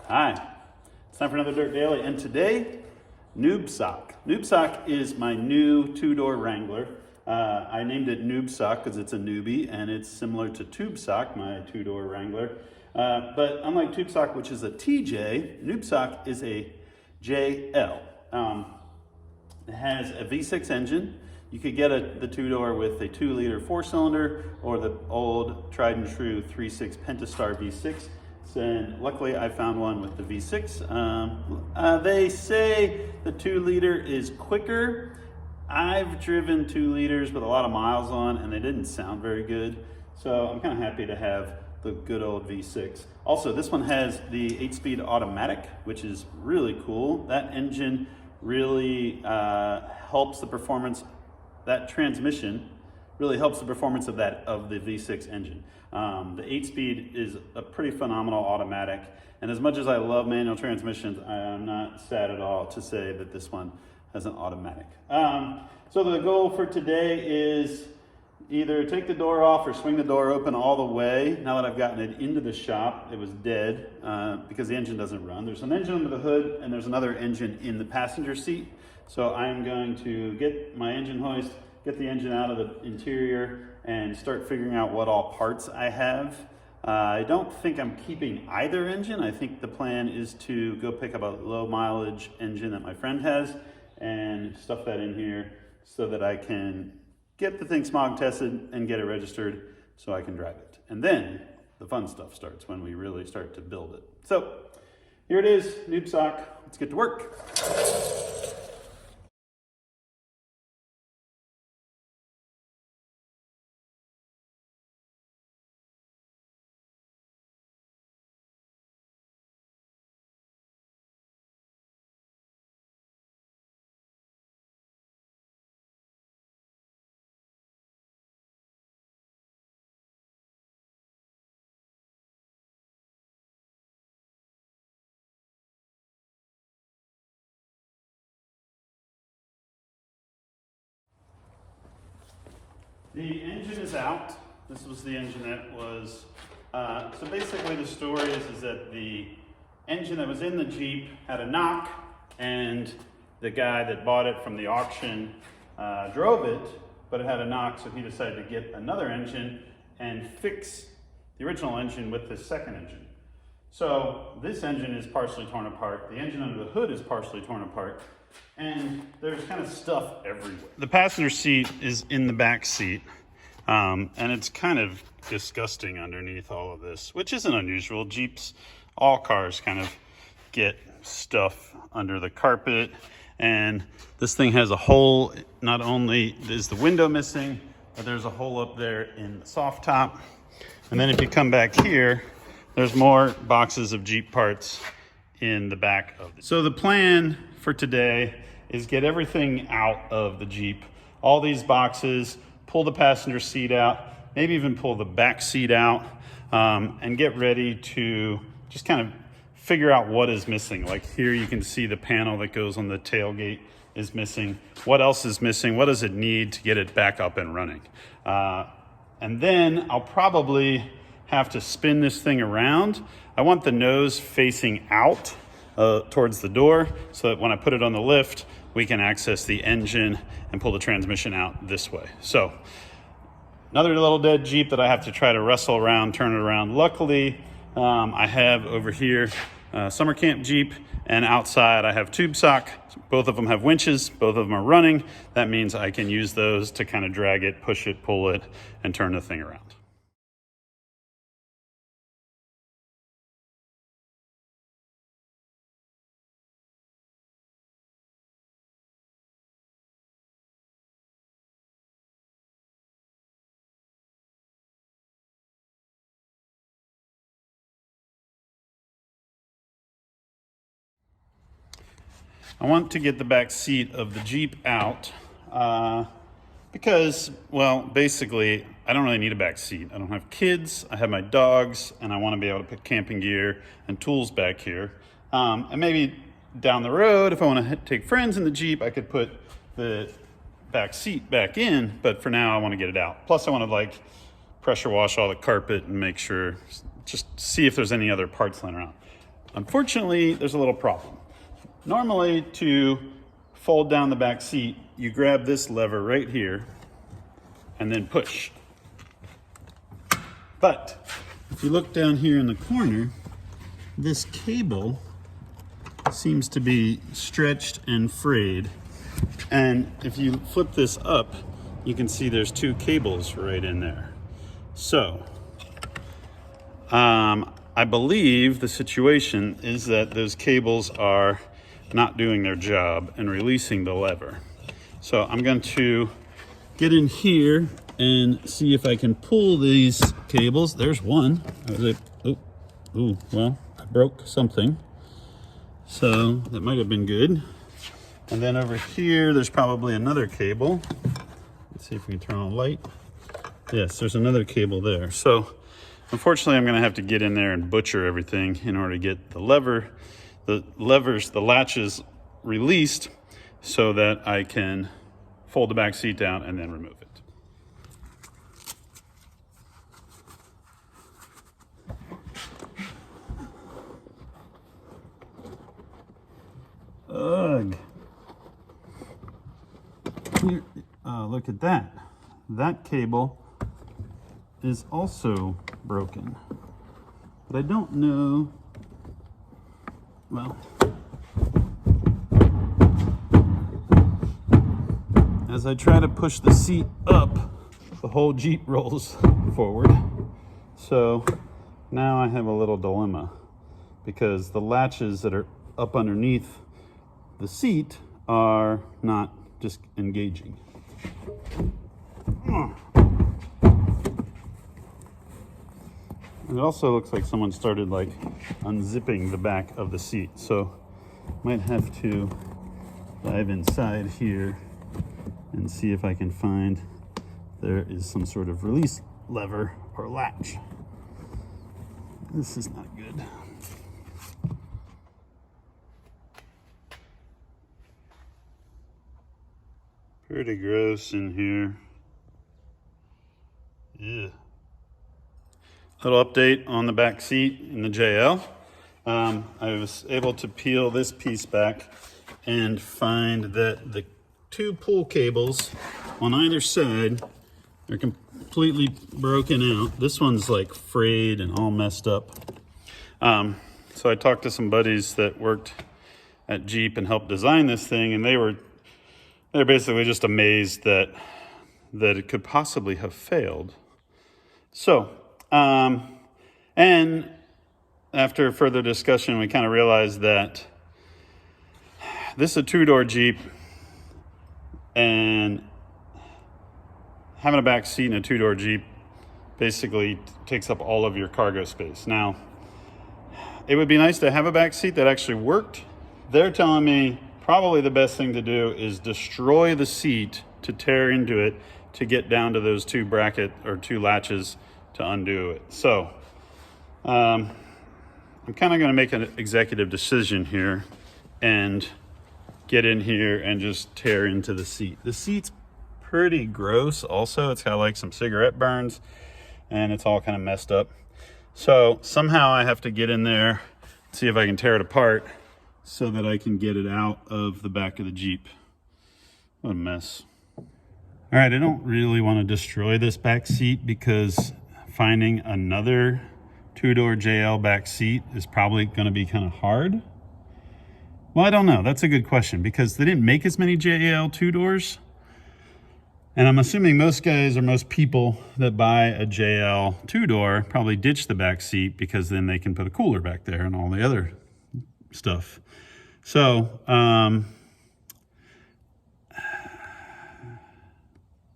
Hi, it's time for another Dirt Daily, and today, NewbSock. NewbSock is my new two-door Wrangler. I named it NewbSock because it's a newbie, and it's similar to TubeSock, my two-door Wrangler. But unlike TubeSock, which is a TJ, NewbSock is a JL. It has a V6 engine. You could get the two-door with a 2-liter 4-cylinder or the old tried and true 3.6 Pentastar V6. And luckily I found one with the V6. They say the 2-liter is quicker. I've driven 2 liters with a lot of miles on and they didn't sound very good. So I'm kind of happy to have the good old V6. Also, this one has the 8-speed automatic, which is really cool. That engine really helps the performance. That transmission really helps the performance of the V6 engine. The 8-speed is a pretty phenomenal automatic, and as much as I love manual transmissions, I am not sad at all to say that this one has an automatic. So the goal for today is either take the door off or swing the door open all the way. Now that I've gotten it into the shop, it was dead because the engine doesn't run. There's an engine under the hood and there's another engine in the passenger seat. So I'm going to get my engine hoist, get the engine out of the interior, and start figuring out what all parts I have. I don't think I'm keeping either engine. I think the plan is to go pick up a low mileage engine that my friend has and stuff that in here so that I can get the thing smog tested and get it registered so I can drive it. And then the fun stuff starts when we really start to build it. So here it is, NewbSock. Let's get to work. The engine is out. This was the engine that was, so basically the story is that the engine that was in the Jeep had a knock, and the guy that bought it from the auction drove it, but it had a knock, so he decided to get another engine and fix the original engine with the second engine. So this engine is partially torn apart. The engine under the hood is partially torn apart. And there's kind of stuff everywhere. The passenger seat is in the back seat, and it's kind of disgusting underneath all of this, which isn't unusual. Jeeps, all cars kind of get stuff under the carpet, and this thing has a hole. Not only is the window missing, but there's a hole up there in the soft top. And then if you come back here, there's more boxes of Jeep parts in the back of it. So the plan for today is get everything out of the Jeep, all these boxes, pull the passenger seat out, maybe even pull the back seat out, and get ready to just kind of figure out what is missing. Like here you can see the panel that goes on the tailgate is missing. What else is missing? What does it need to get it back up and running? And then I'll probably have to spin this thing around. I want the nose facing out towards the door so that when I put it on the lift, we can access the engine and pull the transmission out this way. So another little dead Jeep that I have to try to wrestle around, turn it around. Luckily, I have over here summer camp Jeep, and outside I have TubeSock. Both of them have winches, both of them are running. That means I can use those to kind of drag it, push it, pull it, and turn the thing around. I want to get the back seat of the Jeep out because, well, basically, I don't really need a back seat. I don't have kids, I have my dogs, and I want to be able to put camping gear and tools back here. And maybe down the road, if I want to take friends in the Jeep, I could put the back seat back in, but for now I want to get it out. Plus I want to like pressure wash all the carpet and make sure, just see if there's any other parts laying around. Unfortunately, there's a little problem. Normally, to fold down the back seat, you grab this lever right here and then push. But if you look down here in the corner, this cable seems to be stretched and frayed. And if you flip this up, you can see there's two cables right in there. So, I believe the situation is that those cables are not doing their job and releasing the lever. So I'm going to get in here and see if I can pull these cables. There's one. Well, I broke something. So that might have been good. And then over here, there's probably another cable. Let's see if we can turn on a light. Yes, there's another cable there. So unfortunately, I'm gonna have to get in there and butcher everything in order to get the latches released so that I can fold the back seat down and then remove it. Ugh. Here, look at that. That cable is also broken. But I don't know, well, as I try to push the seat up, the whole Jeep rolls forward. So now I have a little dilemma because the latches that are up underneath the seat are not just engaging. It also looks like someone started like unzipping the back of the seat. So might have to dive inside here and see if I can find there is some sort of release lever or latch. This is not good. Pretty gross in here. Yeah. Little update on the back seat in the JL. I was able to peel this piece back and find that the two pull cables on either side are completely broken out. This one's like frayed and all messed up. So I talked to some buddies that worked at Jeep and helped design this thing, and they're basically just amazed that it could possibly have failed. So, and after further discussion, we kind of realized that this is a two-door Jeep, and having a back seat in a two-door Jeep basically takes up all of your cargo space. Now, it would be nice to have a back seat that actually worked. They're telling me probably the best thing to do is destroy the seat to tear into it to get down to those two latches to undo it. So I'm kind of going to make an executive decision here and get in here and just tear into the seat. The seat's pretty gross also. It's got like some cigarette burns and it's all kind of messed up. So somehow I have to get in there, see if I can tear it apart so that I can get it out of the back of the Jeep. What a mess. All right, I don't really want to destroy this back seat because finding another two-door JL back seat is probably going to be kind of hard. Well, I don't know. That's a good question because they didn't make as many JL two-doors. And I'm assuming most guys or most people that buy a JL two-door probably ditch the back seat because then they can put a cooler back there and all the other stuff. So,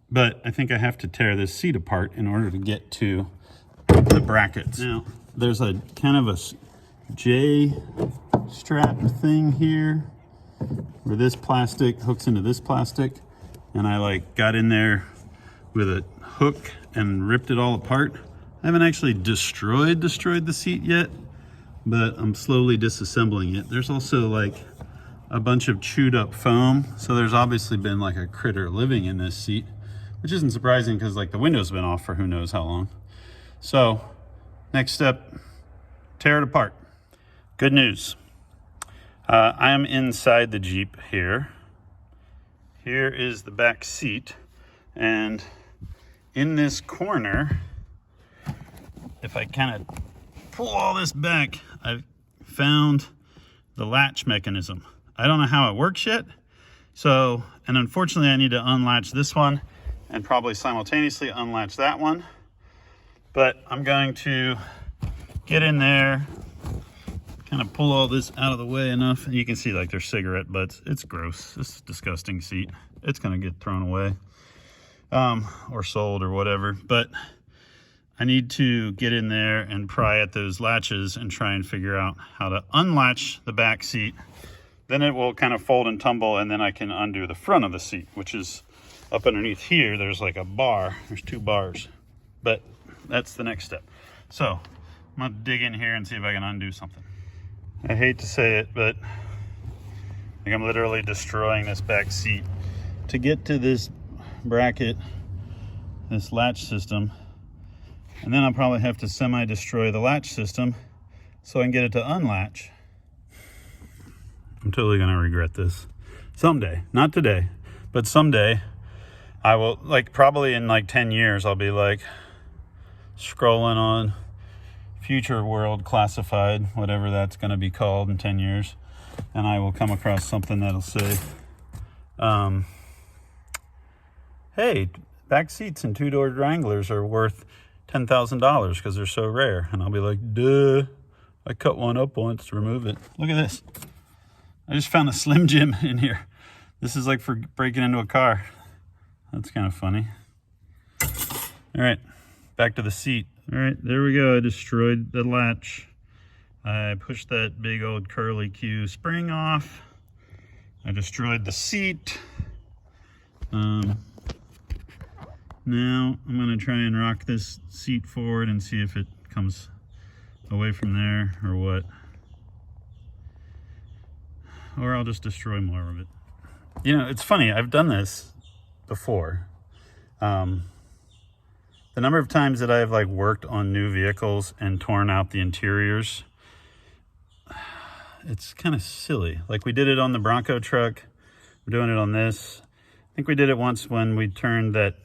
but I think I have to tear this seat apart in order to get to the brackets. Now, there's a kind of a J-strap thing here where this plastic hooks into this plastic, and I like got in there with a hook and ripped it all apart. I haven't actually destroyed the seat yet, but I'm slowly disassembling it. There's also like a bunch of chewed up foam. So there's obviously been like a critter living in this seat, which isn't surprising because like the window's been off for who knows how long. So next step, tear it apart. Good news. I am inside the Jeep here. Here is the back seat, and in this corner, if I kind of pull all this back, I've found the latch mechanism. I don't know how it works yet. So, and unfortunately I need to unlatch this one and probably simultaneously unlatch that one. But I'm going to get in there, kind of pull all this out of the way enough. And you can see like there's cigarette butts. It's gross. This is a disgusting seat. It's going to get thrown away or sold or whatever. But I need to get in there and pry at those latches and try and figure out how to unlatch the back seat. Then it will kind of fold and tumble, and then I can undo the front of the seat, which is up underneath here. There's like a bar. There's 2 bars. But that's the next step. So I'm going to dig in here and see if I can undo something. I hate to say it, but like I'm literally destroying this back seat. To get to this bracket, this latch system, and then I'll probably have to semi-destroy the latch system so I can get it to unlatch. I'm totally gonna regret this. Someday, not today, but someday I will, like probably in like 10 years, I'll be like scrolling on Future World Classified, whatever that's gonna be called in 10 years. And I will come across something that'll say, hey, back seats in 2-door Wranglers are worth $10,000 because they're so rare. And I'll be like, duh, I cut one up once to remove it. Look at this. I just found a Slim Jim in here. This is like for breaking into a car. That's kind of funny. All right, back to the seat. All right, there we go. I destroyed the latch. I pushed that big old curly Q spring off. I destroyed the seat. Now I'm gonna try and rock this seat forward and see if it comes away from there or what. Or I'll just destroy more of it. You know, it's funny, I've done this before. The number of times that I've like worked on new vehicles and torn out the interiors, it's kind of silly. Like we did it on the Bronco truck. We're doing it on this. I think we did it once when we turned that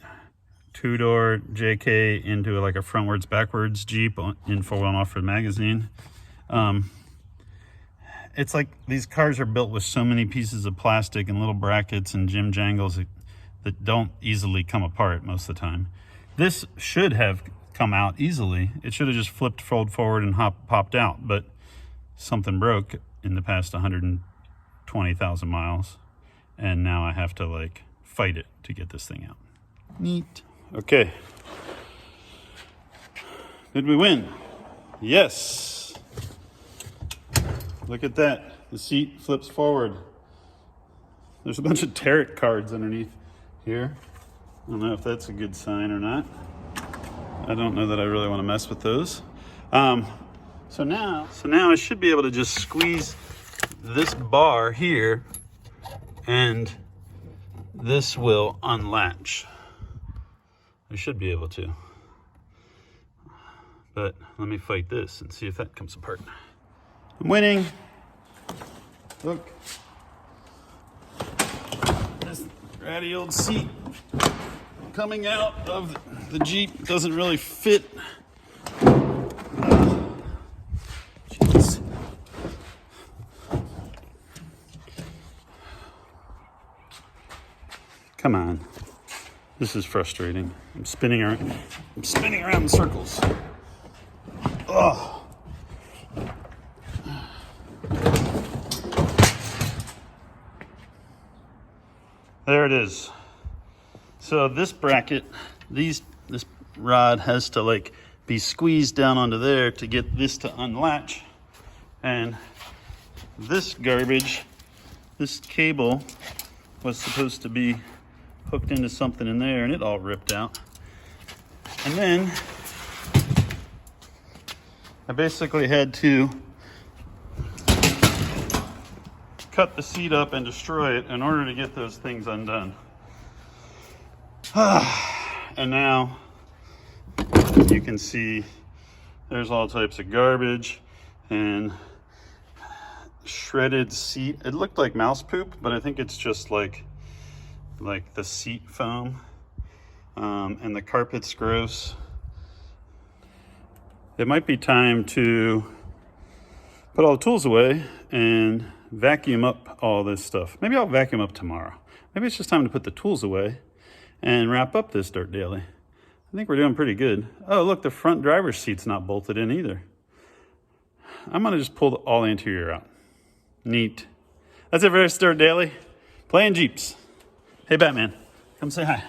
2-door JK into like a frontwards backwards Jeep in 4-wheel and off-road magazine. It's like these cars are built with so many pieces of plastic and little brackets and jim jangles that don't easily come apart most of the time. This should have come out easily. It should have just flipped, fold forward and popped out, but something broke in the past 120,000 miles. And now I have to like fight it to get this thing out. Neat. Okay. Did we win? Yes. Look at that. The seat flips forward. There's a bunch of tarot cards underneath here. I don't know if that's a good sign or not. I don't know that I really want to mess with those. So now I should be able to just squeeze this bar here and this will unlatch. I should be able to. But let me fight this and see if that comes apart. I'm winning. Look. This ratty old seat coming out of the Jeep doesn't really fit. Jeez. Come on. This is frustrating. I'm spinning around in circles. Oh. There it is. So this bracket, this rod has to like be squeezed down onto there to get this to unlatch. And this garbage, this cable was supposed to be hooked into something in there and it all ripped out. And then I basically had to cut the seat up and destroy it in order to get those things undone. And now you can see there's all types of garbage and shredded seat. It looked like mouse poop, but I think it's just like the seat foam. And the carpet's gross. It might be time to put all the tools away and vacuum up all this stuff. Maybe I'll vacuum up tomorrow. Maybe it's just time to put the tools away and wrap up this Dirt Daily. I think we're doing pretty good. Oh, look, the front driver's seat's not bolted in either. I'm gonna just pull all the interior out. Neat. That's it for this Dirt Daily. Playing Jeeps. Hey, Batman, come say hi.